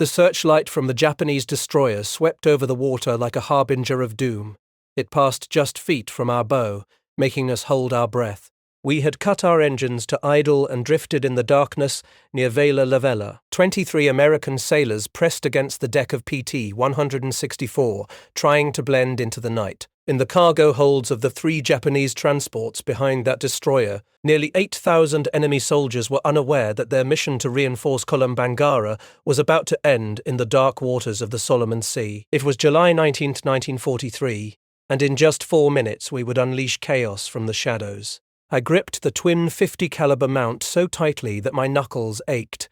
The searchlight from the Japanese destroyer swept over the water like a harbinger of doom. It passed just feet from our bow, making us hold our breath. We had cut our engines to idle and drifted in the darkness near Vela Lavella. 23 American sailors pressed against the deck of PT 164, trying to blend into the night. In the cargo holds of the 3 Japanese transports behind that destroyer, nearly 8,000 enemy soldiers were unaware that their mission to reinforce Kolombangara was about to end in the dark waters of the Solomon Sea. It was July 19, 1943, and in just 4 minutes we would unleash chaos from the shadows. I gripped the twin .50 caliber mount so tightly that my knuckles ached.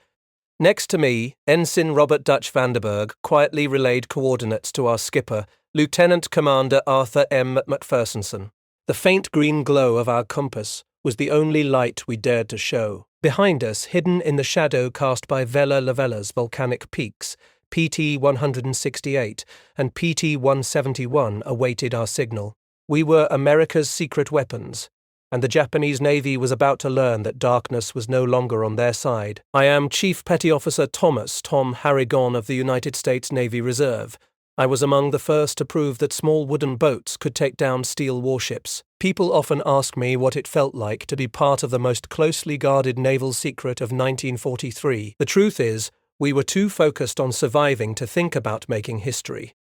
Next to me, Ensign Robert Dutch Vanderberg quietly relayed coordinates to our skipper, Lieutenant Commander Arthur M. McPhersonson. The faint green glow of our compass was the only light we dared to show. Behind us, hidden in the shadow cast by Vela Lavella's volcanic peaks, PT 168 and PT 171 awaited our signal. We were America's secret weapons, and the Japanese Navy was about to learn that darkness was no longer on their side. I am Chief Petty Officer Thomas Tom Harrigon of the United States Navy Reserve. I was among the first to prove that small wooden boats could take down steel warships. People often ask me what it felt like to be part of the most closely guarded naval secret of 1943. The truth is, we were too focused on surviving to think about making history.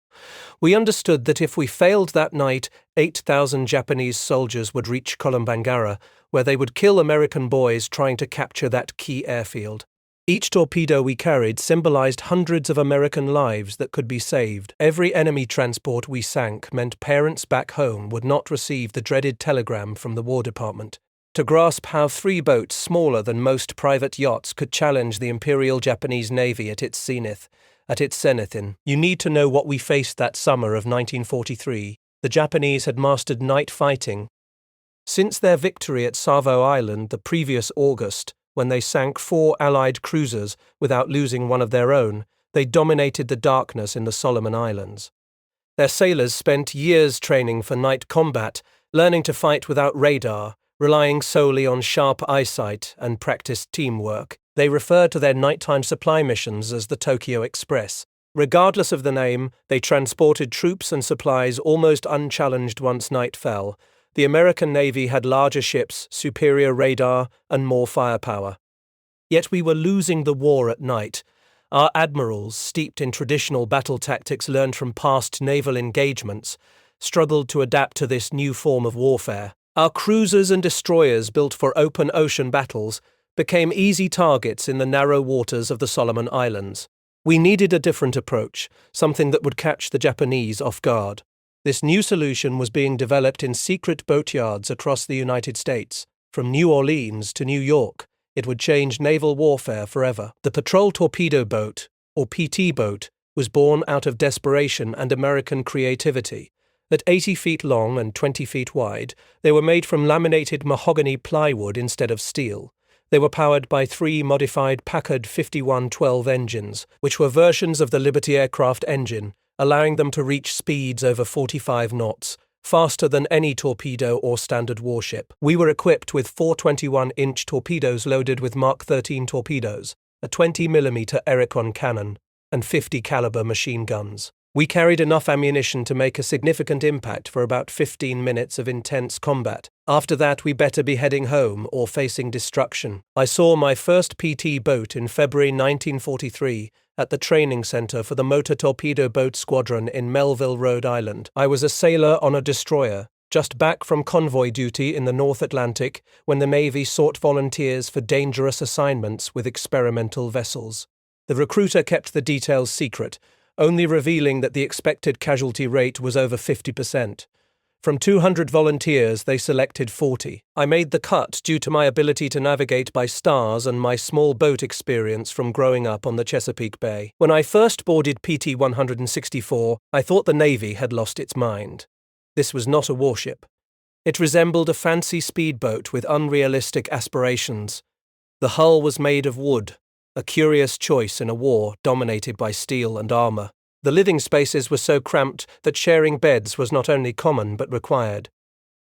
We understood that if we failed that night, 8,000 Japanese soldiers would reach Kolombangara, where they would kill American boys trying to capture that key airfield. Each torpedo we carried symbolized hundreds of American lives that could be saved. Every enemy transport we sank meant parents back home would not receive the dreaded telegram from the War Department. To grasp how 3 boats smaller than most private yachts could challenge the Imperial Japanese Navy at its zenith, you need to know what we faced that summer of 1943. The Japanese had mastered night fighting. Since their victory at Savo Island the previous August, when they sank 4 Allied cruisers without losing one of their own, they dominated the darkness in the Solomon Islands. Their sailors spent years training for night combat, learning to fight without radar, relying solely on sharp eyesight and practiced teamwork. They referred to their nighttime supply missions as the Tokyo Express. Regardless of the name, they transported troops and supplies almost unchallenged once night fell. The American Navy had larger ships, superior radar, and more firepower. Yet we were losing the war at night. Our admirals, steeped in traditional battle tactics learned from past naval engagements, struggled to adapt to this new form of warfare. Our cruisers and destroyers, built for open ocean battles, became easy targets in the narrow waters of the Solomon Islands. We needed a different approach, something that would catch the Japanese off guard. This new solution was being developed in secret boatyards across the United States. From New Orleans to New York, it would change naval warfare forever. The Patrol Torpedo Boat, or PT boat, was born out of desperation and American creativity. At 80 feet long and 20 feet wide, they were made from laminated mahogany plywood instead of steel. They were powered by 3 modified Packard 5112 engines, which were versions of the Liberty aircraft engine, allowing them to reach speeds over 45 knots, faster than any torpedo or standard warship. We were equipped with 421-inch torpedoes loaded with Mark 13 torpedoes, a 20mm Ericon cannon, and 50 caliber machine guns. We carried enough ammunition to make a significant impact for about 15 minutes of intense combat. After that, we better be heading home or facing destruction. I saw my first PT boat in February 1943 at the training center for the Motor Torpedo Boat Squadron in Melville, Rhode Island. I was a sailor on a destroyer, just back from convoy duty in the North Atlantic when the Navy sought volunteers for dangerous assignments with experimental vessels. The recruiter kept the details secret, only revealing that the expected casualty rate was over 50%. From 200 volunteers, they selected 40. I made the cut due to my ability to navigate by stars and my small boat experience from growing up on the Chesapeake Bay. When I first boarded PT 164, I thought the Navy had lost its mind. This was not a warship. It resembled a fancy speedboat with unrealistic aspirations. The hull was made of wood, a curious choice in a war dominated by steel and armor. The living spaces were so cramped that sharing beds was not only common but required.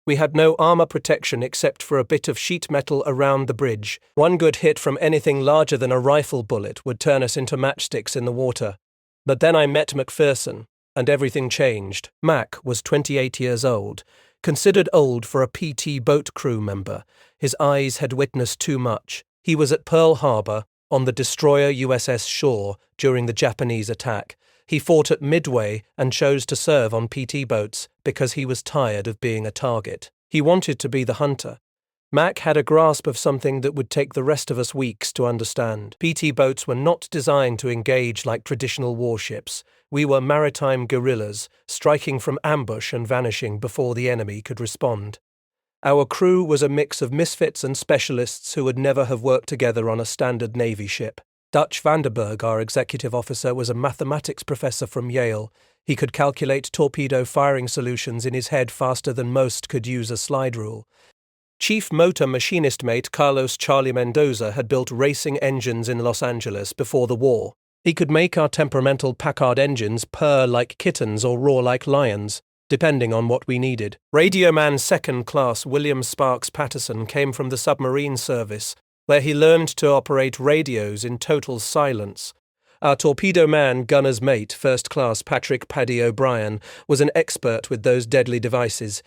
We had no armor protection except for a bit of sheet metal around the bridge. One good hit from anything larger than a rifle bullet would turn us into matchsticks in the water. But then I met McPherson, and everything changed. Mac was 28 years old, considered old for a PT boat crew member. His eyes had witnessed too much. He was at Pearl Harbor, on the destroyer USS Shore, during the Japanese attack. He fought at Midway and chose to serve on PT boats because he was tired of being a target. He wanted to be the hunter. Mac had a grasp of something that would take the rest of us weeks to understand. PT boats were not designed to engage like traditional warships. We were maritime guerrillas, striking from ambush and vanishing before the enemy could respond. Our crew was a mix of misfits and specialists who would never have worked together on a standard Navy ship. Dutch Vanderberg, our executive officer, was a mathematics professor from Yale. He could calculate torpedo firing solutions in his head faster than most could use a slide rule. Chief motor machinist mate Carlos Charlie Mendoza had built racing engines in Los Angeles before the war. He could make our temperamental Packard engines purr like kittens or roar like lions, depending on what we needed. Radioman Second Class William Sparks Patterson came from the submarine service, where he learned to operate radios in total silence. Our torpedo man gunner's mate, First Class Patrick Paddy O'Brien, was an expert with those deadly devices.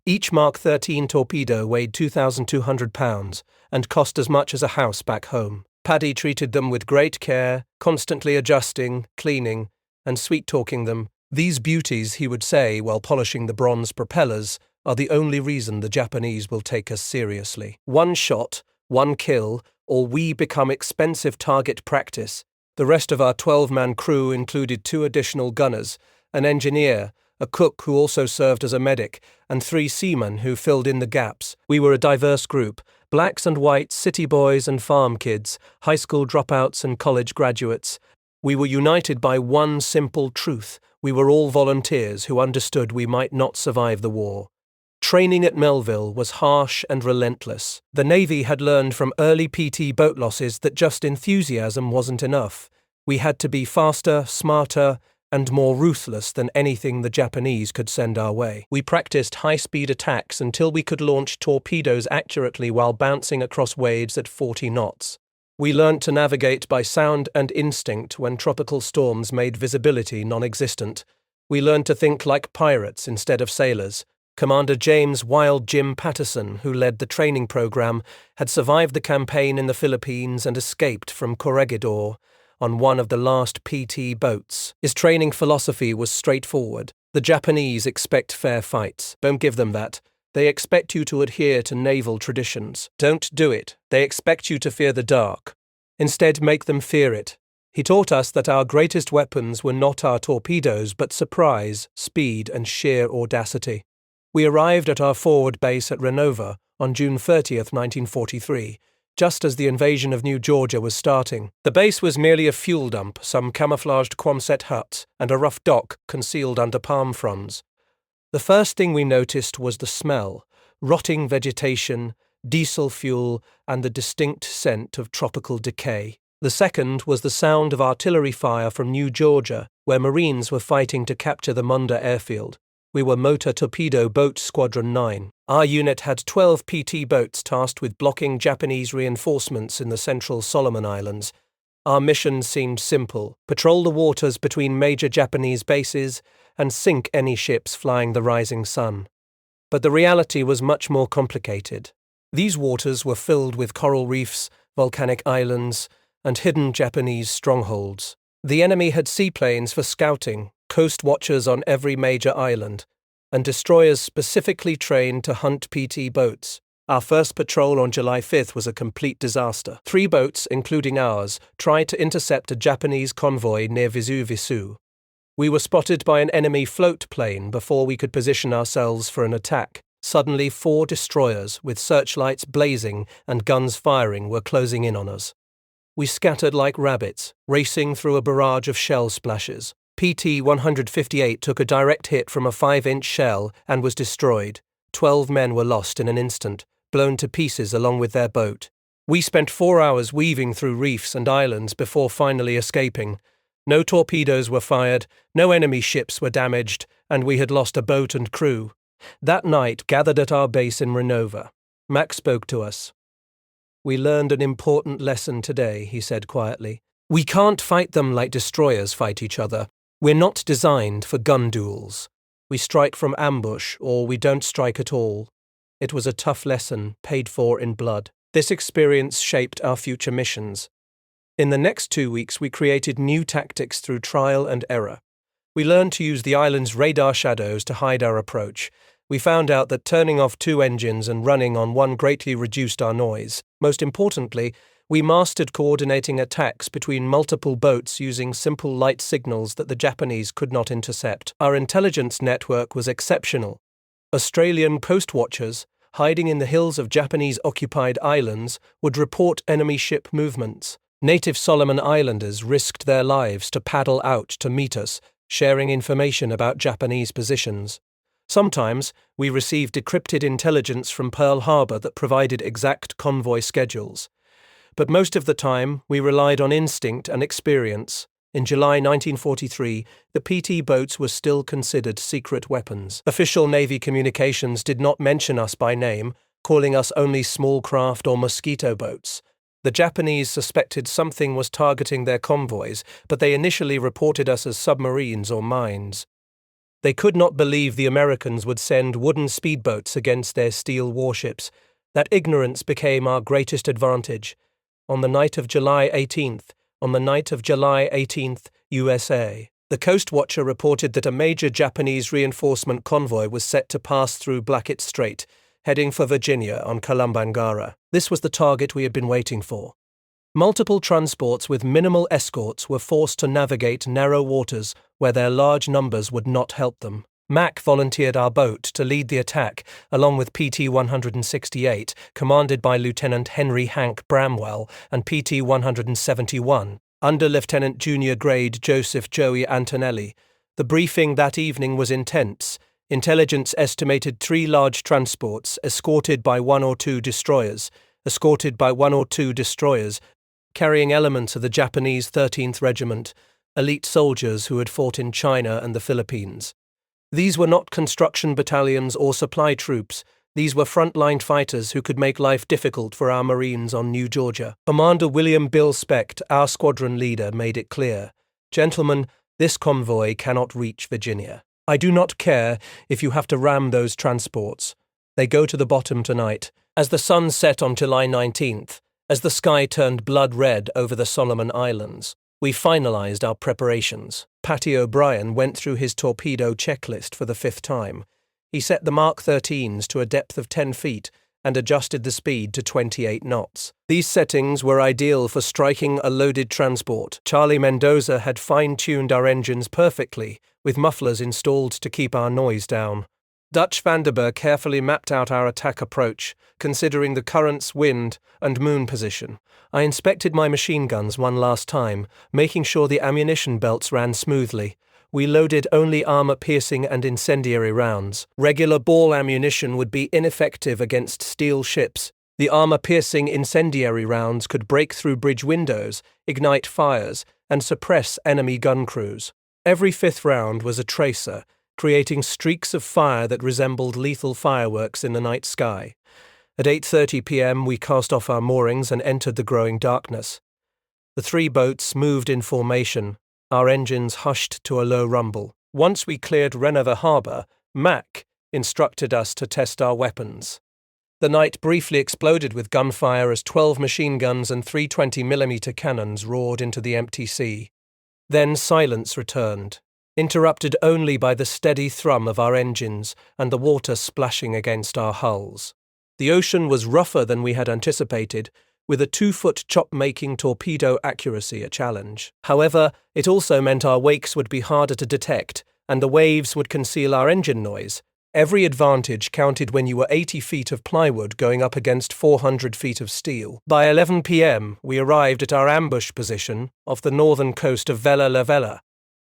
Each Mark 13 torpedo weighed 2,200 pounds and cost as much as a house back home. Paddy treated them with great care, constantly adjusting, cleaning, and sweet-talking them. These beauties, he would say while polishing the bronze propellers, are the only reason the Japanese will take us seriously. One shot, one kill, or we become expensive target practice. The rest of our 12-man crew included 2 additional gunners, an engineer, a cook who also served as a medic, and 3 seamen who filled in the gaps. We were a diverse group, blacks and whites, city boys and farm kids, high school dropouts and college graduates. We were united by one simple truth. We were all volunteers who understood we might not survive the war. Training at Melville was harsh and relentless. The Navy had learned from early PT boat losses that just enthusiasm wasn't enough. We had to be faster, smarter, and more ruthless than anything the Japanese could send our way. We practiced high-speed attacks until we could launch torpedoes accurately while bouncing across waves at 40 knots. We learnt to navigate by sound and instinct when tropical storms made visibility non-existent. We learned to think like pirates instead of sailors. Commander James Wild Jim Patterson, who led the training program, had survived the campaign in the Philippines and escaped from Corregidor on one of the last PT boats. His training philosophy was straightforward. The Japanese expect fair fights. Don't give them that. They expect you to adhere to naval traditions. Don't do it. They expect you to fear the dark. Instead, make them fear it. He taught us that our greatest weapons were not our torpedoes, but surprise, speed, and sheer audacity. We arrived at our forward base at Renova on June 30th, 1943, just as the invasion of New Georgia was starting. The base was merely a fuel dump, some camouflaged Quonset huts, and a rough dock concealed under palm fronds. The first thing we noticed was the smell: rotting vegetation, diesel fuel, and the distinct scent of tropical decay. The second was the sound of artillery fire from New Georgia, where Marines were fighting to capture the Munda airfield. We were Motor Torpedo Boat Squadron 9. Our unit had 12 PT boats tasked with blocking Japanese reinforcements in the central Solomon Islands. Our mission seemed simple: patrol the waters between major Japanese bases and sink any ships flying the rising sun. But the reality was much more complicated. These waters were filled with coral reefs, volcanic islands, and hidden Japanese strongholds. The enemy had seaplanes for scouting, coast watchers on every major island, and destroyers specifically trained to hunt PT boats. Our first patrol on July 5th was a complete disaster. 3 boats, including ours, tried to intercept a Japanese convoy near Visu. We were spotted by an enemy float plane before we could position ourselves for an attack. Suddenly, 4 destroyers, with searchlights blazing and guns firing, were closing in on us. We scattered like rabbits, racing through a barrage of shell splashes. PT 158 took a direct hit from a 5-inch shell and was destroyed. 12 men were lost in an instant, blown to pieces along with their boat. We spent 4 hours weaving through reefs and islands before finally escaping. No torpedoes were fired, no enemy ships were damaged, and we had lost a boat and crew. That night, gathered at our base in Renova, Mac spoke to us. "We learned an important lesson today," he said quietly. "We can't fight them like destroyers fight each other. We're not designed for gun duels. We strike from ambush, or we don't strike at all." It was a tough lesson, paid for in blood. This experience shaped our future missions. In the next 2 weeks, we created new tactics through trial and error. We learned to use the island's radar shadows to hide our approach. We found out that turning off 2 engines and running on one greatly reduced our noise. Most importantly, we mastered coordinating attacks between multiple boats using simple light signals that the Japanese could not intercept. Our intelligence network was exceptional. Australian coast watchers, hiding in the hills of Japanese-occupied islands, would report enemy ship movements. Native Solomon Islanders risked their lives to paddle out to meet us, sharing information about Japanese positions. Sometimes, we received decrypted intelligence from Pearl Harbor that provided exact convoy schedules. But most of the time, we relied on instinct and experience. In July 1943, the PT boats were still considered secret weapons. Official Navy communications did not mention us by name, calling us only small craft or mosquito boats. The Japanese suspected something was targeting their convoys, but they initially reported us as submarines or mines. They could not believe the Americans would send wooden speedboats against their steel warships. That ignorance became our greatest advantage. On the night of July 18th, USA, the Coast Watcher reported that a major Japanese reinforcement convoy was set to pass through Blackett Strait, heading for Virginia on Kalambangara. This was the target we had been waiting for. Multiple transports with minimal escorts were forced to navigate narrow waters where their large numbers would not help them. Mac volunteered our boat to lead the attack, along with PT-168, commanded by Lieutenant Henry Hank Bramwell, and PT-171, under Lieutenant Junior Grade Joseph Joey Antonelli. The briefing that evening was intense. Intelligence estimated 3 large transports, escorted by one or two destroyers, carrying elements of the Japanese 13th Regiment, elite soldiers who had fought in China and the Philippines. These were not construction battalions or supply troops. These were frontline fighters who could make life difficult for our Marines on New Georgia. Commander William Bill Specht, our squadron leader, made it clear, "Gentlemen, this convoy cannot reach Virginia. I do not care if you have to ram those transports. They go to the bottom tonight." As the sun set on July 19th, as the sky turned blood red over the Solomon Islands, we finalized our preparations. Patty O'Brien went through his torpedo checklist for the 5th time. He set the Mark 13s to a depth of 10 feet and adjusted the speed to 28 knots. These settings were ideal for striking a loaded transport. Charlie Mendoza had fine-tuned our engines perfectly, with mufflers installed to keep our noise down. Dutch Vanderberg carefully mapped out our attack approach, considering the currents, wind, and moon position. I inspected my machine guns one last time, making sure the ammunition belts ran smoothly. We loaded only armor-piercing and incendiary rounds. Regular ball ammunition would be ineffective against steel ships. The armor-piercing incendiary rounds could break through bridge windows, ignite fires, and suppress enemy gun crews. Every 5th round was a tracer, creating streaks of fire that resembled lethal fireworks in the night sky. At 8:30 p.m. we cast off our moorings and entered the growing darkness. The 3 boats moved in formation, our engines hushed to a low rumble. Once we cleared Renova Harbor, Mac instructed us to test our weapons. The night briefly exploded with gunfire as 12 machine guns and 3 20mm cannons roared into the empty sea. Then silence returned, interrupted only by the steady thrum of our engines and the water splashing against our hulls. The ocean was rougher than we had anticipated, with a 2-foot chop-making torpedo accuracy a challenge. However, it also meant our wakes would be harder to detect, and the waves would conceal our engine noise. Every advantage counted when you were 80 feet of plywood going up against 400 feet of steel. By 11 p.m., we arrived at our ambush position off the northern coast of Vella La Vella.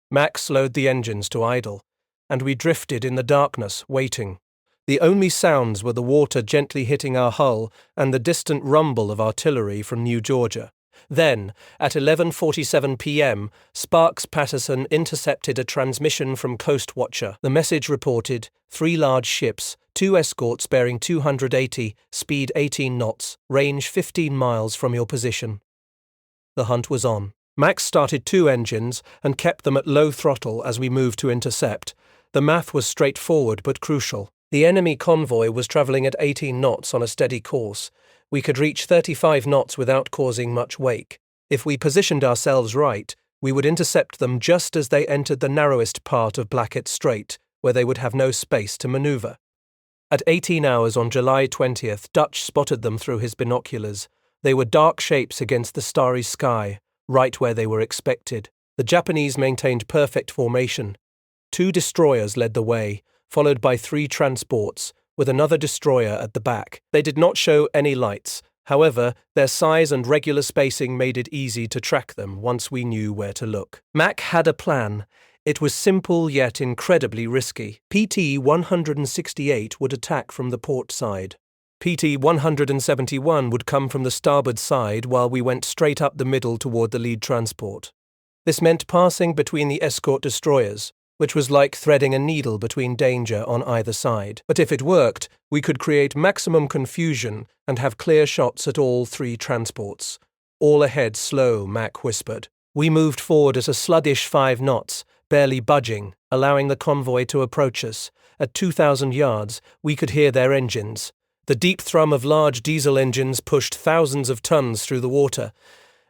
Mac slowed the engines to idle, and we drifted in the darkness, waiting. The only sounds were the water gently hitting our hull and the distant rumble of artillery from New Georgia. Then, at 11:47 p.m., Sparks Patterson intercepted a transmission from Coast Watcher. The message reported 3 large ships, 2 escorts bearing 280, speed 18 knots, range 15 miles from your position. The hunt was on. Max started 2 engines and kept them at low throttle as we moved to intercept. The math was straightforward but crucial. The enemy convoy was travelling at 18 knots on a steady course. We could reach 35 knots without causing much wake. If we positioned ourselves right, we would intercept them just as they entered the narrowest part of Blackett Strait, where they would have no space to manoeuvre. At 18 hours on July 20th, Dutch spotted them through his binoculars. They were dark shapes against the starry sky, right where they were expected. The Japanese maintained perfect formation. 2 destroyers led the way, followed by 3 transports, with another destroyer at the back. They did not show any lights. However, their size and regular spacing made it easy to track them once we knew where to look. Mac had a plan. It was simple yet incredibly risky. PT-168 would attack from the port side. PT-171 would come from the starboard side while we went straight up the middle toward the lead transport. This meant passing between the escort destroyers, which was like threading a needle between danger on either side. But if it worked, we could create maximum confusion and have clear shots at all 3 transports. All ahead slow, Mac whispered. We moved forward at a sluggish 5 knots, barely budging, allowing the convoy to approach us. At 2,000 yards, we could hear their engines. The deep thrum of large diesel engines pushed thousands of tons through the water.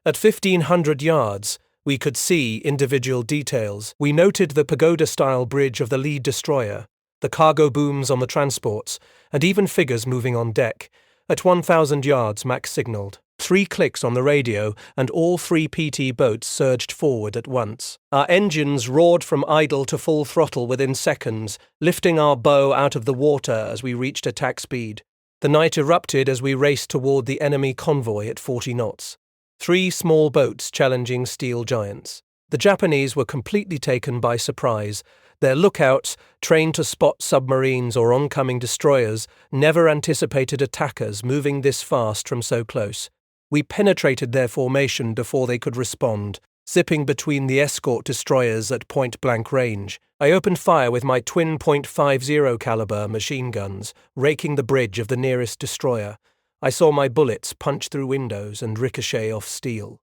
At 1,500 yards, we could see individual details. We noted the pagoda-style bridge of the lead destroyer, the cargo booms on the transports, and even figures moving on deck. At 1,000 yards, Max signalled. 3 clicks on the radio, and all 3 PT boats surged forward at once. Our engines roared from idle to full throttle within seconds, lifting our bow out of the water as we reached attack speed. The night erupted as we raced toward the enemy convoy at 40 knots. 3 small boats challenging steel giants. The Japanese were completely taken by surprise. Their lookouts, trained to spot submarines or oncoming destroyers, never anticipated attackers moving this fast from so close. We penetrated their formation before they could respond, zipping between the escort destroyers at point-blank range. I opened fire with my twin .50 caliber machine guns, raking the bridge of the nearest destroyer. I saw my bullets punch through windows and ricochet off steel.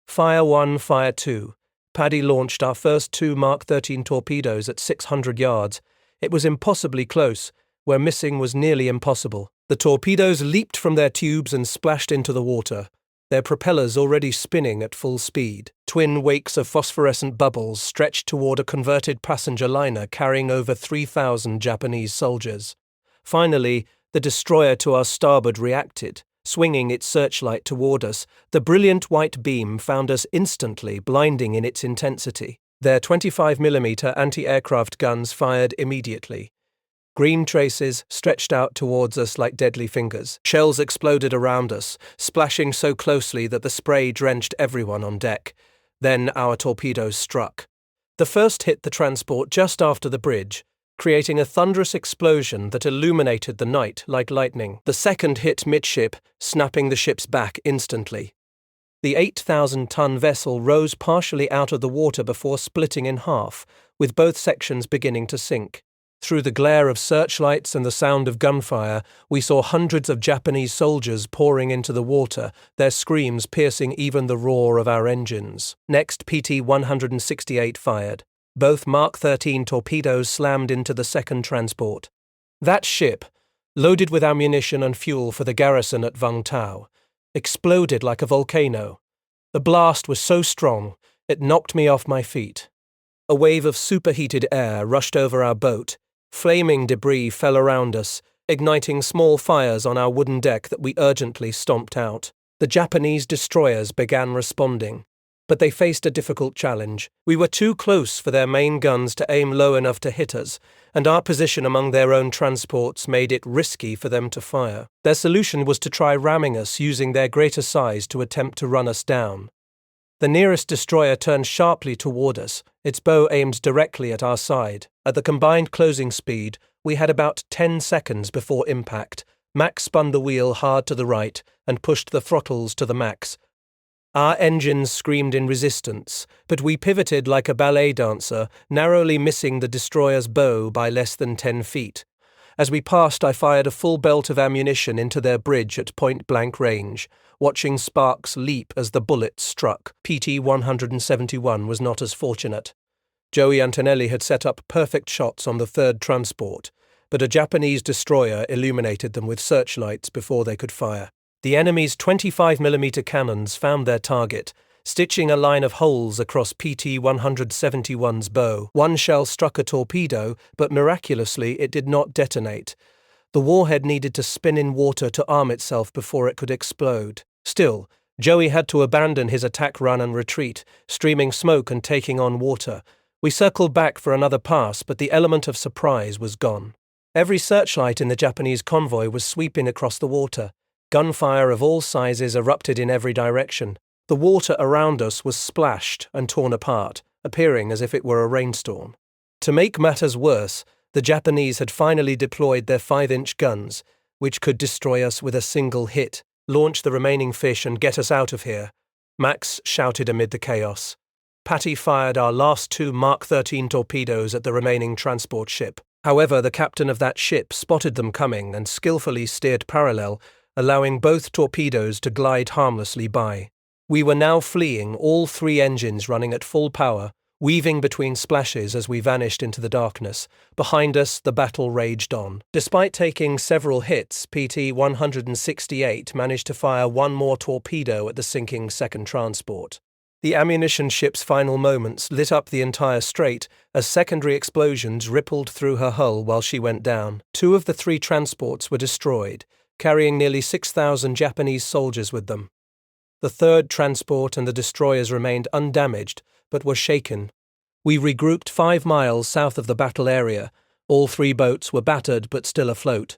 Fire 1, Fire 2. Paddy launched our first 2 Mark 13 torpedoes at 600 yards. It was impossibly close. Where missing was nearly impossible. The torpedoes leaped from their tubes and splashed into the water, their propellers already spinning at full speed. Twin wakes of phosphorescent bubbles stretched toward a converted passenger liner carrying over 3,000 Japanese soldiers. Finally, the destroyer to our starboard reacted, swinging its searchlight toward us. The brilliant white beam found us instantly, blinding in its intensity. Their 25mm anti-aircraft guns fired immediately. Green traces stretched out towards us like deadly fingers. Shells exploded around us, splashing so closely that the spray drenched everyone on deck. Then our torpedoes struck. The first hit the transport just after the bridge, creating a thunderous explosion that illuminated the night like lightning. The second hit midship, snapping the ship's back instantly. The 8,000-ton vessel rose partially out of the water before splitting in half, with both sections beginning to sink. Through the glare of searchlights and the sound of gunfire, we saw hundreds of Japanese soldiers pouring into the water, their screams piercing even the roar of our engines. Next, PT-168 fired. Both Mark 13 torpedoes slammed into the second transport. That ship, loaded with ammunition and fuel for the garrison at Vung Tau, exploded like a volcano. The blast was so strong, it knocked me off my feet. A wave of superheated air rushed over our boat. Flaming debris fell around us, igniting small fires on our wooden deck that we urgently stomped out. The Japanese destroyers began responding, but they faced a difficult challenge. We were too close for their main guns to aim low enough to hit us, and our position among their own transports made it risky for them to fire. Their solution was to try ramming us using their greater size to attempt to run us down. The nearest destroyer turned sharply toward us, its bow aimed directly at our side. At the combined closing speed, we had about 10 seconds before impact. Max spun the wheel hard to the right and pushed the throttles to the max. Our engines screamed in resistance, but we pivoted like a ballet dancer, narrowly missing the destroyer's bow by less than 10 feet. As we passed, I fired a full belt of ammunition into their bridge at point-blank range, watching sparks leap as the bullets struck. PT-171 was not as fortunate. Joey Antonelli had set up perfect shots on the third transport, but a Japanese destroyer illuminated them with searchlights before they could fire. The enemy's 25mm cannons found their target, stitching a line of holes across PT-171's bow. One shell struck a torpedo, but miraculously it did not detonate. The warhead needed to spin in water to arm itself before it could explode. Still, Joey had to abandon his attack run and retreat, streaming smoke and taking on water. We circled back for another pass, but the element of surprise was gone. Every searchlight in the Japanese convoy was sweeping across the water. Gunfire of all sizes erupted in every direction. The water around us was splashed and torn apart, appearing as if it were a rainstorm. To make matters worse, the Japanese had finally deployed their 5-inch guns, which could destroy us with a single hit. "Launch the remaining fish and get us out of here," Max shouted amid the chaos. Patty fired our last 2 Mark 13 torpedoes at the remaining transport ship. However, the captain of that ship spotted them coming and skillfully steered parallel, allowing both torpedoes to glide harmlessly by. We were now fleeing, all 3 engines running at full power, weaving between splashes as we vanished into the darkness. Behind us, the battle raged on. Despite taking several hits, PT-168 managed to fire 1 more torpedo at the sinking second transport. The ammunition ship's final moments lit up the entire strait as secondary explosions rippled through her hull while she went down. 2 of the 3 transports were destroyed, carrying nearly 6,000 Japanese soldiers with them. The third transport and the destroyers remained undamaged, but were shaken. We regrouped 5 miles south of the battle area. All 3 boats were battered but still afloat.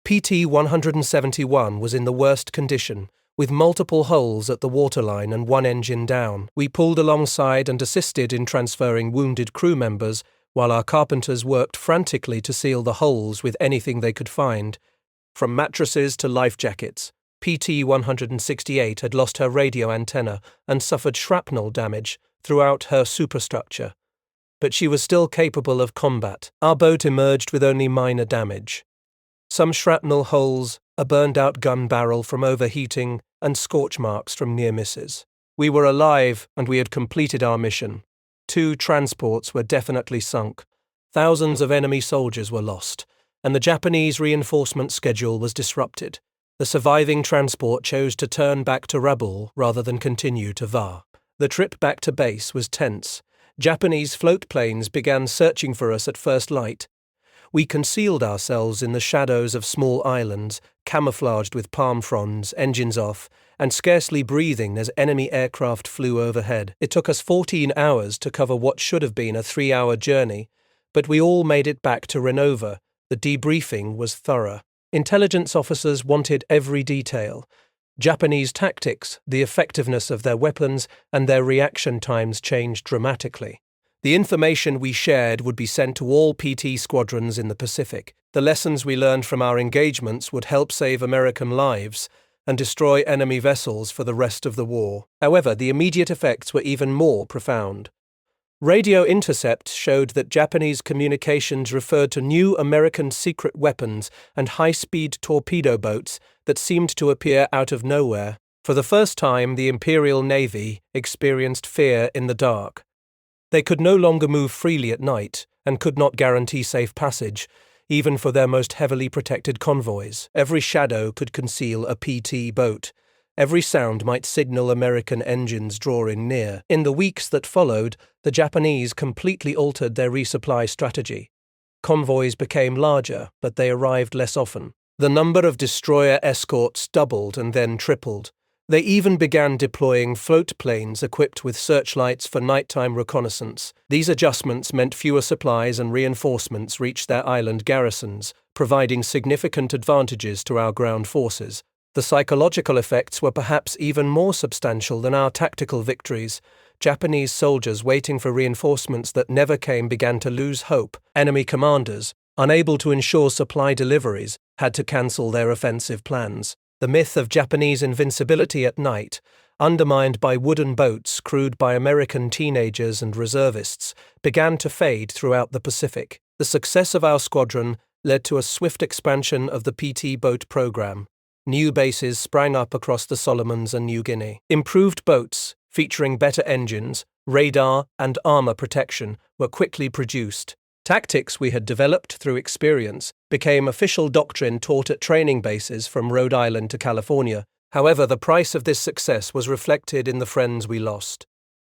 PT-171 was in the worst condition, with multiple holes at the waterline and 1 engine down. We pulled alongside and assisted in transferring wounded crew members, while our carpenters worked frantically to seal the holes with anything they could find. From mattresses to life jackets, PT-168 had lost her radio antenna and suffered shrapnel damage throughout her superstructure. But she was still capable of combat. Our boat emerged with only minor damage. Some shrapnel holes, a burned-out gun barrel from overheating, and scorch marks from near misses. We were alive, and we had completed our mission. 2 transports were definitely sunk. Thousands of enemy soldiers were lost, and the Japanese reinforcement schedule was disrupted. The surviving transport chose to turn back to Rabaul rather than continue to Var. The trip back to base was tense. Japanese float planes began searching for us at first light. We concealed ourselves in the shadows of small islands, camouflaged with palm fronds, engines off, and scarcely breathing as enemy aircraft flew overhead. It took us 14 hours to cover what should have been a 3-hour journey, but we all made it back to Renova. The debriefing was thorough. Intelligence officers wanted every detail. Japanese tactics, the effectiveness of their weapons, and their reaction times changed dramatically. The information we shared would be sent to all PT squadrons in the Pacific. The lessons we learned from our engagements would help save American lives and destroy enemy vessels for the rest of the war. However, the immediate effects were even more profound. Radio intercepts showed that Japanese communications referred to new American secret weapons and high-speed torpedo boats that seemed to appear out of nowhere. For the first time, the Imperial Navy experienced fear in the dark. They could no longer move freely at night and could not guarantee safe passage, even for their most heavily protected convoys. Every shadow could conceal a PT boat. Every sound might signal American engines drawing near. In the weeks that followed, the Japanese completely altered their resupply strategy. Convoys became larger, but they arrived less often. The number of destroyer escorts doubled and then tripled. They even began deploying float planes equipped with searchlights for nighttime reconnaissance. These adjustments meant fewer supplies and reinforcements reached their island garrisons, providing significant advantages to our ground forces. The psychological effects were perhaps even more substantial than our tactical victories. Japanese soldiers waiting for reinforcements that never came began to lose hope. Enemy commanders, unable to ensure supply deliveries, had to cancel their offensive plans. The myth of Japanese invincibility at night, undermined by wooden boats crewed by American teenagers and reservists, began to fade throughout the Pacific. The success of our squadron led to a swift expansion of the PT boat program. New bases sprang up across the Solomons and New Guinea. Improved boats, featuring better engines, radar, and armor protection, were quickly produced. Tactics we had developed through experience became official doctrine taught at training bases from Rhode Island to California. However, the price of this success was reflected in the friends we lost.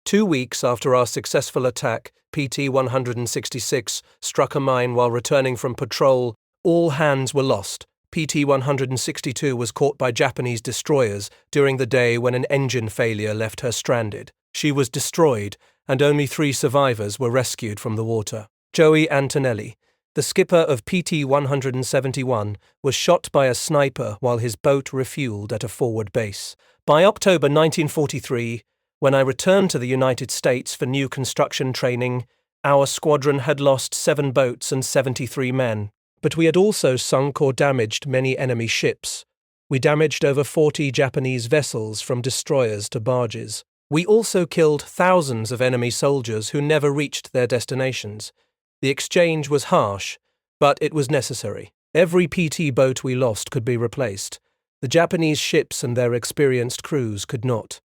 2 weeks after our successful attack, PT-166 struck a mine while returning from patrol. All hands were lost. PT-162 was caught by Japanese destroyers during the day when an engine failure left her stranded. She was destroyed, and only 3 survivors were rescued from the water. Joey Antonelli, the skipper of PT-171, was shot by a sniper while his boat refueled at a forward base. By October 1943, when I returned to the United States for new construction training, our squadron had lost 7 boats and 73 men. But we had also sunk or damaged many enemy ships. We damaged over 40 Japanese vessels from destroyers to barges. We also killed thousands of enemy soldiers who never reached their destinations. The exchange was harsh, but it was necessary. Every PT boat we lost could be replaced. The Japanese ships and their experienced crews could not.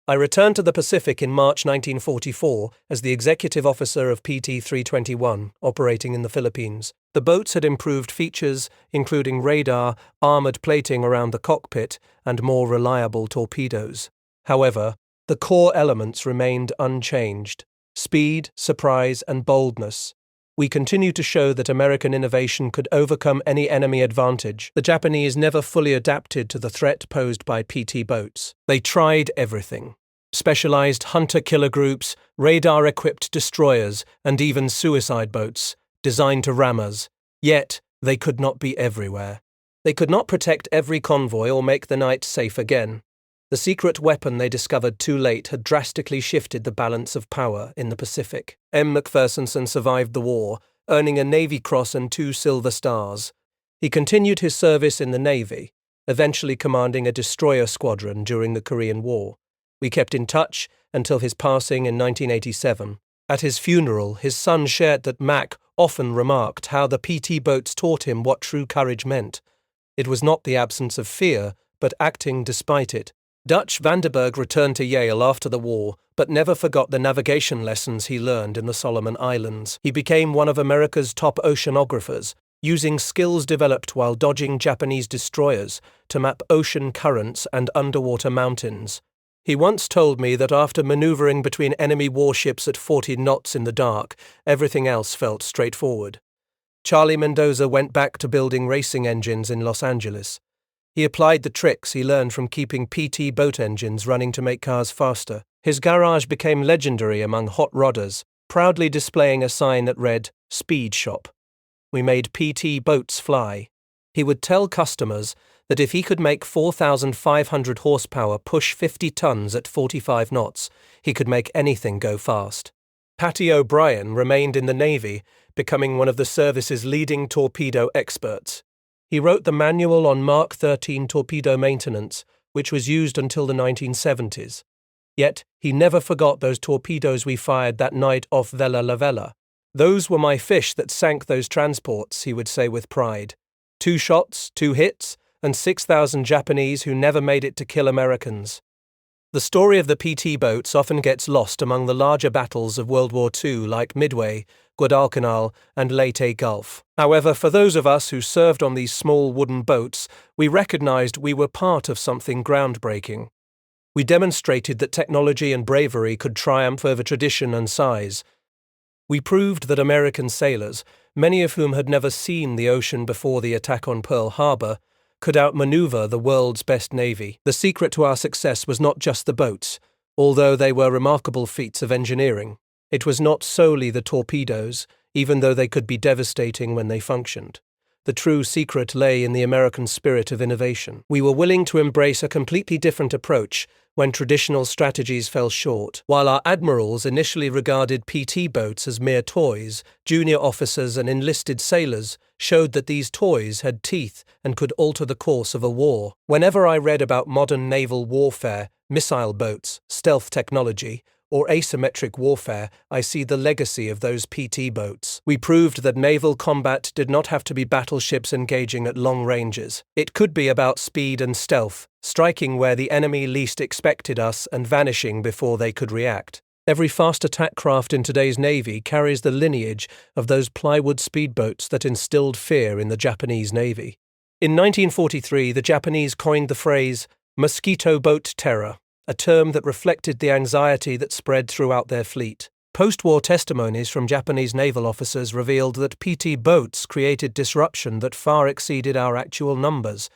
I returned to the Pacific in March 1944 as the executive officer of PT-321, operating in the Philippines. The boats had improved features, including radar, armored plating around the cockpit, and more reliable torpedoes. However, the core elements remained unchanged: speed, surprise, and boldness. We continue to show that American innovation could overcome any enemy advantage. The Japanese never fully adapted to the threat posed by PT boats. They tried everything: specialized hunter-killer groups, radar-equipped destroyers, and even suicide boats, designed to ram us. Yet, they could not be everywhere. They could not protect every convoy or make the night safe again. The secret weapon they discovered too late had drastically shifted the balance of power in the Pacific. M. McPherson survived the war, earning a Navy Cross and 2 Silver Stars. He continued his service in the Navy, eventually commanding a destroyer squadron during the Korean War. We kept in touch until his passing in 1987. At his funeral, his son shared that Mac often remarked how the PT boats taught him what true courage meant. It was not the absence of fear, but acting despite it. Dutch Vandenberg returned to Yale after the war, but never forgot the navigation lessons he learned in the Solomon Islands. He became one of America's top oceanographers, using skills developed while dodging Japanese destroyers to map ocean currents and underwater mountains. He once told me that after maneuvering between enemy warships at 40 knots in the dark, everything else felt straightforward. Charlie Mendoza went back to building racing engines in Los Angeles. He applied the tricks he learned from keeping PT boat engines running to make cars faster. His garage became legendary among hot rodders, proudly displaying a sign that read, "Speed Shop." We made PT boats fly. He would tell customers that if he could make 4,500 horsepower push 50 tons at 45 knots, he could make anything go fast. Patty O'Brien remained in the Navy, becoming one of the service's leading torpedo experts. He wrote the manual on Mark 13 torpedo maintenance, which was used until the 1970s. Yet, he never forgot those torpedoes we fired that night off Vela La Vela. "Those were my fish that sank those transports," he would say with pride. 2 shots, 2 hits, and 6,000 Japanese who never made it to kill Americans. The story of the PT boats often gets lost among the larger battles of World War II like Midway, Guadalcanal, and Leyte Gulf. However, for those of us who served on these small wooden boats, we recognized we were part of something groundbreaking. We demonstrated that technology and bravery could triumph over tradition and size. We proved that American sailors, many of whom had never seen the ocean before the attack on Pearl Harbor, could outmaneuver the world's best navy. The secret to our success was not just the boats, although they were remarkable feats of engineering. It was not solely the torpedoes, even though they could be devastating when they functioned. The true secret lay in the American spirit of innovation. We were willing to embrace a completely different approach when traditional strategies fell short. While our admirals initially regarded PT boats as mere toys, junior officers and enlisted sailors showed that these toys had teeth and could alter the course of a war. Whenever I read about modern naval warfare, missile boats, stealth technology, or asymmetric warfare, I see the legacy of those PT boats. We proved that naval combat did not have to be battleships engaging at long ranges. It could be about speed and stealth, striking where the enemy least expected us and vanishing before they could react. Every fast attack craft in today's Navy carries the lineage of those plywood speedboats that instilled fear in the Japanese Navy. In 1943, the Japanese coined the phrase mosquito boat terror, a term that reflected the anxiety that spread throughout their fleet. Post-war testimonies from Japanese naval officers revealed that PT boats created disruption that far exceeded our actual numbers.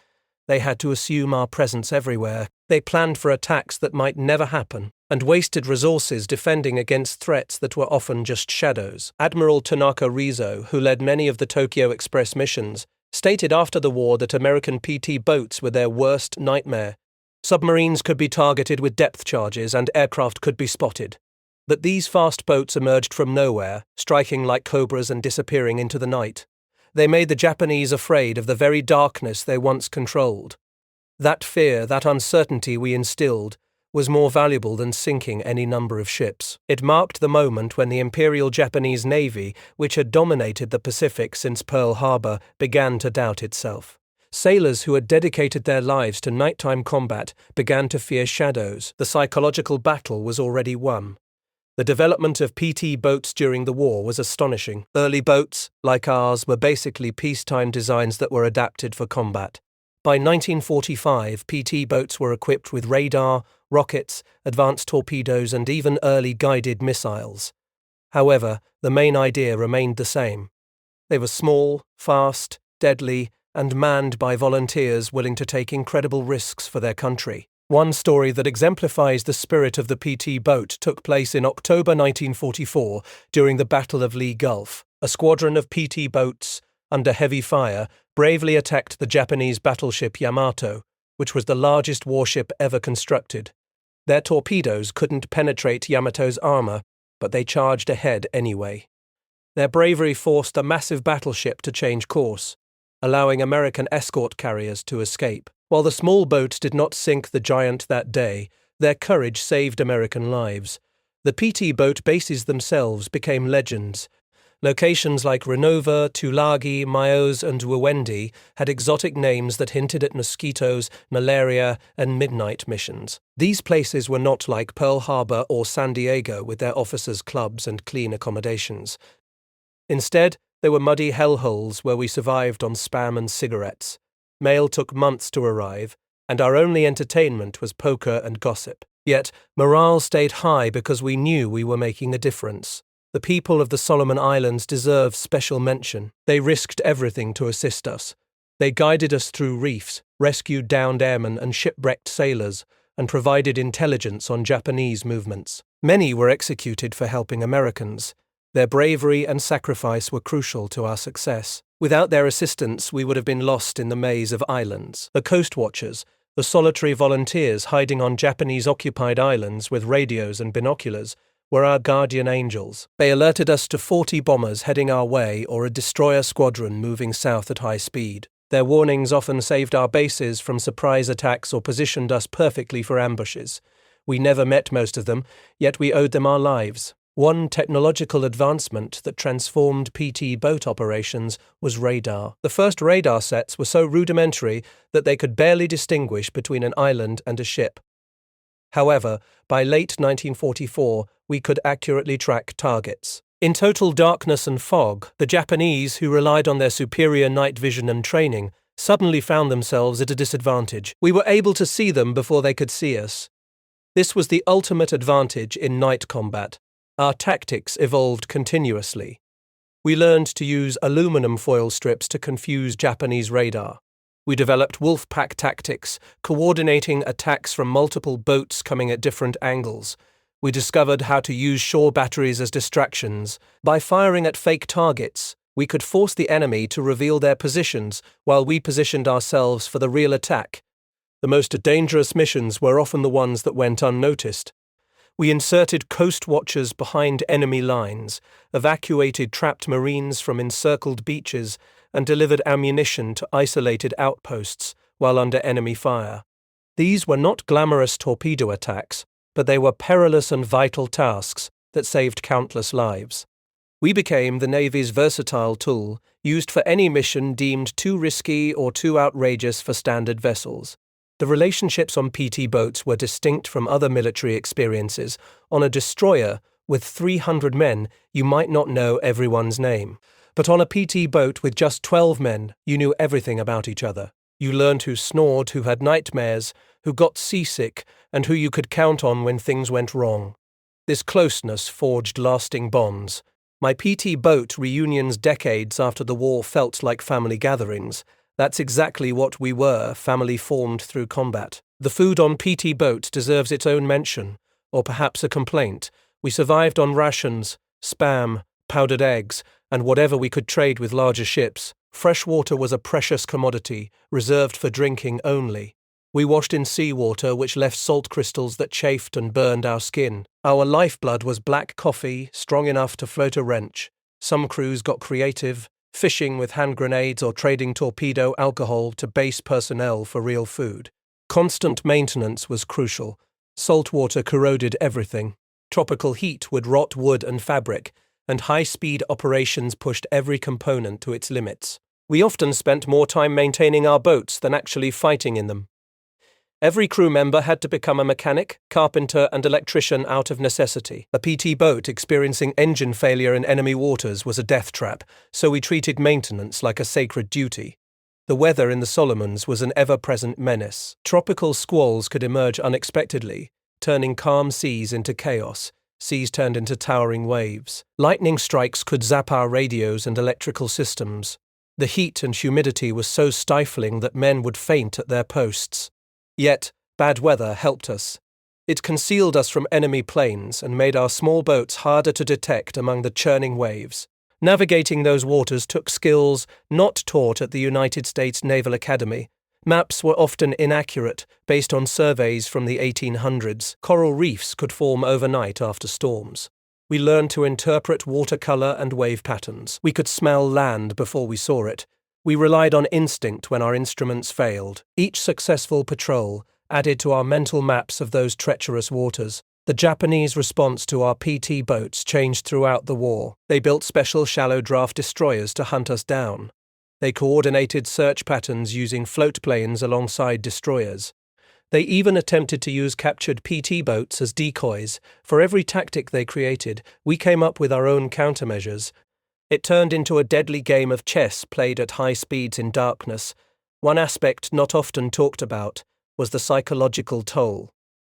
They had to assume our presence everywhere. They planned for attacks that might never happen, and wasted resources defending against threats that were often just shadows. Admiral Tanaka Rizo, who led many of the Tokyo Express missions, stated after the war that American PT boats were their worst nightmare. Submarines could be targeted with depth charges and aircraft could be spotted. That these fast boats emerged from nowhere, striking like cobras and disappearing into the night. They made the Japanese afraid of the very darkness they once controlled. That fear, that uncertainty we instilled, was more valuable than sinking any number of ships. It marked the moment when the Imperial Japanese Navy, which had dominated the Pacific since Pearl Harbor, began to doubt itself. Sailors who had dedicated their lives to nighttime combat began to fear shadows. The psychological battle was already won. The development of PT boats during the war was astonishing. Early boats, like ours, were basically peacetime designs that were adapted for combat. By 1945, PT boats were equipped with radar, rockets, advanced torpedoes, and even early guided missiles. However, the main idea remained the same. They were small, fast, deadly, and manned by volunteers willing to take incredible risks for their country. One story that exemplifies the spirit of the PT boat took place in October 1944 during the Battle of Lee Gulf. A squadron of PT boats, under heavy fire, bravely attacked the Japanese battleship Yamato, which was the largest warship ever constructed. Their torpedoes couldn't penetrate Yamato's armor, but they charged ahead anyway. Their bravery forced the massive battleship to change course, allowing American escort carriers to escape. While the small boat did not sink the giant that day, their courage saved American lives. The PT boat bases themselves became legends. Locations like Renova, Tulagi, Mayo's, and Uwendi had exotic names that hinted at mosquitoes, malaria, and midnight missions. These places were not like Pearl Harbor or San Diego with their officers' clubs and clean accommodations. Instead, they were muddy hellholes where we survived on Spam and cigarettes. Mail took months to arrive, and our only entertainment was poker and gossip. Yet, morale stayed high because we knew we were making a difference. The people of the Solomon Islands deserve special mention. They risked everything to assist us. They guided us through reefs, rescued downed airmen and shipwrecked sailors, and provided intelligence on Japanese movements. Many were executed for helping Americans. Their bravery and sacrifice were crucial to our success. Without their assistance, we would have been lost in the maze of islands. The coast watchers, the solitary volunteers hiding on Japanese-occupied islands with radios and binoculars, were our guardian angels. They alerted us to 40 bombers heading our way or a destroyer squadron moving south at high speed. Their warnings often saved our bases from surprise attacks or positioned us perfectly for ambushes. We never met most of them, yet we owed them our lives. One technological advancement that transformed PT boat operations was radar. The first radar sets were so rudimentary that they could barely distinguish between an island and a ship. However, by late 1944, we could accurately track targets. In total darkness and fog, the Japanese, who relied on their superior night vision and training, suddenly found themselves at a disadvantage. We were able to see them before they could see us. This was the ultimate advantage in night combat. Our tactics evolved continuously. We learned to use aluminum foil strips to confuse Japanese radar. We developed wolf pack tactics, coordinating attacks from multiple boats coming at different angles. We discovered how to use shore batteries as distractions. By firing at fake targets, we could force the enemy to reveal their positions while we positioned ourselves for the real attack. The most dangerous missions were often the ones that went unnoticed. We inserted coast watchers behind enemy lines, evacuated trapped Marines from encircled beaches, and delivered ammunition to isolated outposts while under enemy fire. These were not glamorous torpedo attacks, but they were perilous and vital tasks that saved countless lives. We became the Navy's versatile tool, used for any mission deemed too risky or too outrageous for standard vessels. The relationships on PT boats were distinct from other military experiences. On a destroyer with 300 men, you might not know everyone's name. But on a PT boat with just 12 men, you knew everything about each other. You learned who snored, who had nightmares, who got seasick, and who you could count on when things went wrong. This closeness forged lasting bonds. My PT boat reunions decades after the war felt like family gatherings. That's exactly what we were, family formed through combat. The food on PT boat deserves its own mention, or perhaps a complaint. We survived on rations, spam, powdered eggs, and whatever we could trade with larger ships. Fresh water was a precious commodity, reserved for drinking only. We washed in seawater which left salt crystals that chafed and burned our skin. Our lifeblood was black coffee, strong enough to float a wrench. Some crews got creative, fishing with hand grenades or trading torpedo alcohol to base personnel for real food. Constant maintenance was crucial. Salt water corroded everything. Tropical heat would rot wood and fabric, and high-speed operations pushed every component to its limits. We often spent more time maintaining our boats than actually fighting in them. Every crew member had to become a mechanic, carpenter, and electrician out of necessity. A PT boat experiencing engine failure in enemy waters was a death trap, so we treated maintenance like a sacred duty. The weather in the Solomons was an ever-present menace. Tropical squalls could emerge unexpectedly, turning calm seas into chaos. Seas turned into towering waves. Lightning strikes could zap our radios and electrical systems. The heat and humidity was so stifling that men would faint at their posts. Yet, bad weather helped us. It concealed us from enemy planes and made our small boats harder to detect among the churning waves. Navigating those waters took skills not taught at the United States Naval Academy. Maps were often inaccurate, based on surveys from the 1800s. Coral reefs could form overnight after storms. We learned to interpret watercolor and wave patterns. We could smell land before we saw it. We relied on instinct when our instruments failed. Each successful patrol added to our mental maps of those treacherous waters. The Japanese response to our PT boats changed throughout the war. They built special shallow draft destroyers to hunt us down. They coordinated search patterns using float planes alongside destroyers. They even attempted to use captured PT boats as decoys. For every tactic they created, we came up with our own countermeasures. It turned into a deadly game of chess played at high speeds in darkness. One aspect not often talked about was the psychological toll.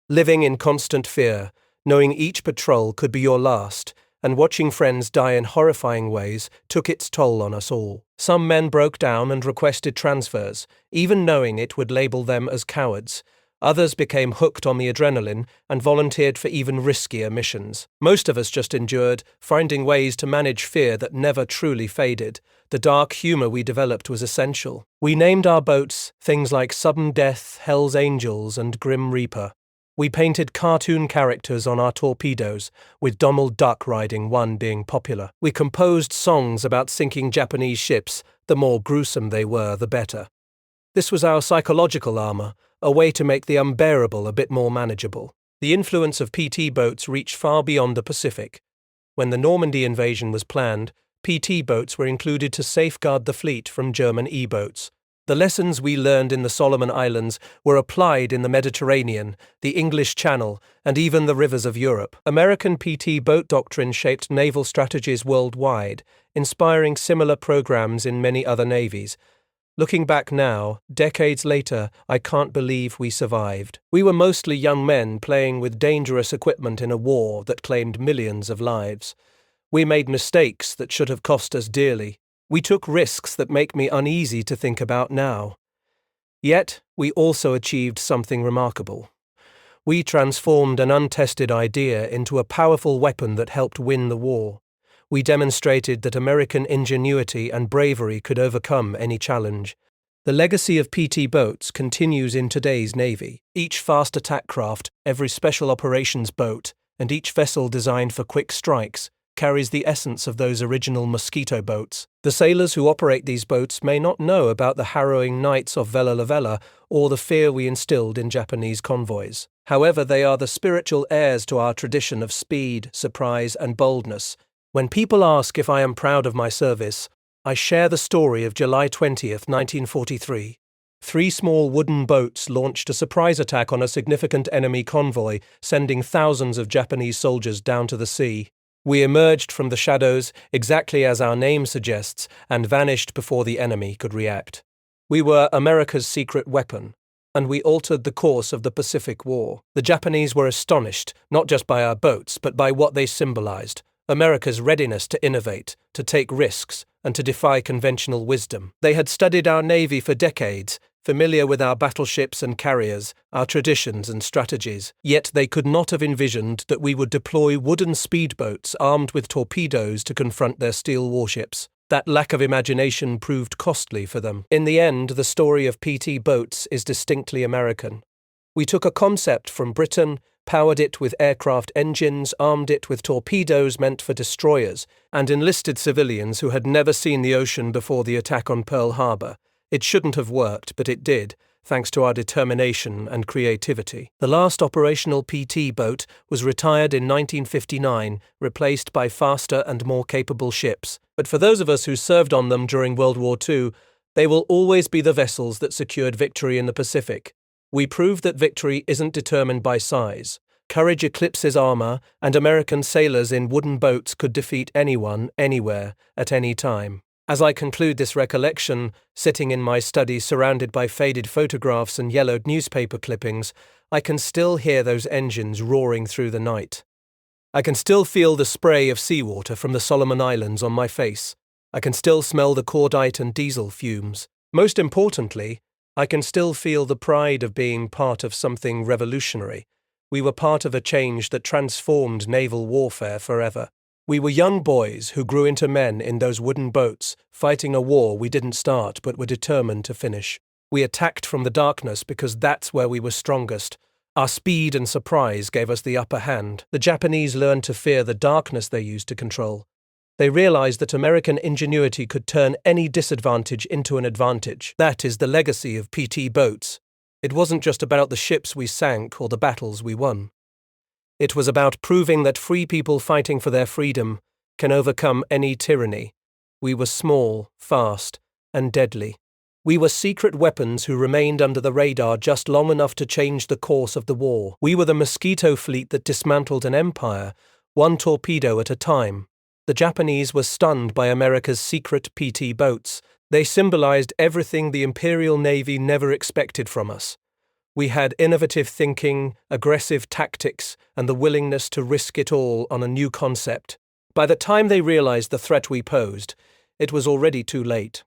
Living in constant fear, knowing each patrol could be your last, and watching friends die in horrifying ways took its toll on us all. Some men broke down and requested transfers, even knowing it would label them as cowards. Others became hooked on the adrenaline and volunteered for even riskier missions. Most of us just endured, finding ways to manage fear that never truly faded. The dark humor we developed was essential. We named our boats things like Sudden Death, Hell's Angels, and Grim Reaper. We painted cartoon characters on our torpedoes, with Donald Duck riding one being popular. We composed songs about sinking Japanese ships. The more gruesome they were, the better. This was our psychological armor, a way to make the unbearable a bit more manageable. The influence of PT boats reached far beyond the Pacific. When the Normandy invasion was planned, PT boats were included to safeguard the fleet from German E-boats. The lessons we learned in the Solomon Islands were applied in the Mediterranean, the English Channel, and even the rivers of Europe. American PT boat doctrine shaped naval strategies worldwide, inspiring similar programs in many other navies. Looking back now, decades later, I can't believe we survived. We were mostly young men playing with dangerous equipment in a war that claimed millions of lives. We made mistakes that should have cost us dearly. We took risks that make me uneasy to think about now. Yet, we also achieved something remarkable. We transformed an untested idea into a powerful weapon that helped win the war. We demonstrated that American ingenuity and bravery could overcome any challenge. The legacy of PT boats continues in today's Navy. Each fast attack craft, every special operations boat, and each vessel designed for quick strikes carries the essence of those original mosquito boats. The sailors who operate these boats may not know about the harrowing nights of Vela La Vela or the fear we instilled in Japanese convoys. However, they are the spiritual heirs to our tradition of speed, surprise, and boldness. When people ask if I am proud of my service, I share the story of July 20th, 1943. 3 small wooden boats launched a surprise attack on a significant enemy convoy, sending thousands of Japanese soldiers down to the sea. We emerged from the shadows, exactly as our name suggests, and vanished before the enemy could react. We were America's secret weapon, and we altered the course of the Pacific War. The Japanese were astonished, not just by our boats, but by what they symbolized: America's readiness to innovate, to take risks, and to defy conventional wisdom. They had studied our Navy for decades, familiar with our battleships and carriers, our traditions and strategies. Yet they could not have envisioned that we would deploy wooden speedboats armed with torpedoes to confront their steel warships. That lack of imagination proved costly for them. In the end, the story of PT boats is distinctly American. We took a concept from Britain, powered it with aircraft engines, armed it with torpedoes meant for destroyers, and enlisted civilians who had never seen the ocean before the attack on Pearl Harbor. It shouldn't have worked, but it did, thanks to our determination and creativity. The last operational PT boat was retired in 1959, replaced by faster and more capable ships. But for those of us who served on them during World War II, they will always be the vessels that secured victory in the Pacific. We proved that victory isn't determined by size. Courage eclipses armor, and American sailors in wooden boats could defeat anyone, anywhere, at any time. As I conclude this recollection, sitting in my study surrounded by faded photographs and yellowed newspaper clippings, I can still hear those engines roaring through the night. I can still feel the spray of seawater from the Solomon Islands on my face. I can still smell the cordite and diesel fumes. Most importantly, I can still feel the pride of being part of something revolutionary. We were part of a change that transformed naval warfare forever. We were young boys who grew into men in those wooden boats, fighting a war we didn't start but were determined to finish. We attacked from the darkness because that's where we were strongest. Our speed and surprise gave us the upper hand. The Japanese learned to fear the darkness they used to control. They realized that American ingenuity could turn any disadvantage into an advantage. That is the legacy of PT boats. It wasn't just about the ships we sank or the battles we won. It was about proving that free people fighting for their freedom can overcome any tyranny. We were small, fast, and deadly. We were secret weapons who remained under the radar just long enough to change the course of the war. We were the mosquito fleet that dismantled an empire, one torpedo at a time. The Japanese were stunned by America's secret PT boats. They symbolized everything the Imperial Navy never expected from us. We had innovative thinking, aggressive tactics, and the willingness to risk it all on a new concept. By the time they realized the threat we posed, it was already too late.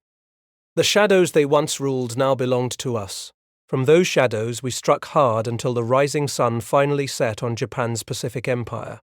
The shadows they once ruled now belonged to us. From those shadows we struck hard until the rising sun finally set on Japan's Pacific Empire.